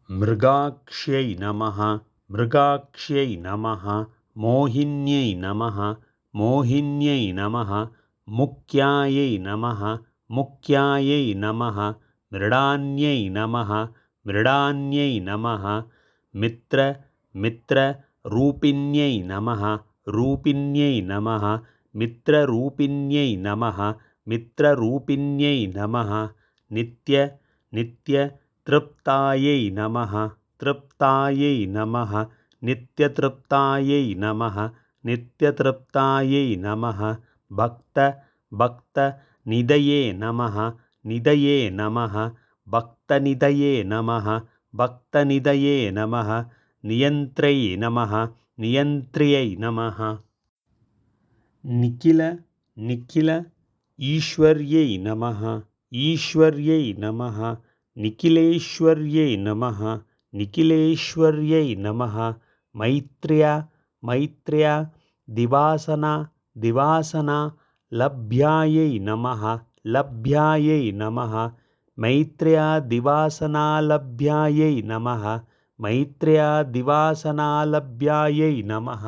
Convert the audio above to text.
मृगाक्ष्यै नमः मृगाक्ष्यै नमः मोहिन्यै नमः मोहिन्यै नमः मुक्यायै नमः मुक्यायै नमः मृडान्यै नमः मृडान्यै नमः मित्ररूपिण्यै नमः रूपिण्यै नमः मित्ररूपिण्यै नमः मित्ररूपिण्यै नमः नित्यतृप्तायै नमः तृप्तायै नमः नित्यतृप्तायै नमः नित्यतृप्तायै नमः भक्तनिधये नमः निधये नमः भक्तनिधये नमः भक्तनिधये नमः नियन्त्रै नमः नियन्त्र्यै नमः निखिल ईश्वर्यै नमः ईश्वर्यै नमः निखिलेश्वर्यै नमः निखिलेश्वर्यै नमः मैत्र्या दिवासना लभ्यायै नमः लभ्यायै नमः मैत्र्या दिवासनालभ्यायै नमः मैत्र्या दिवासनालभ्यायै नमः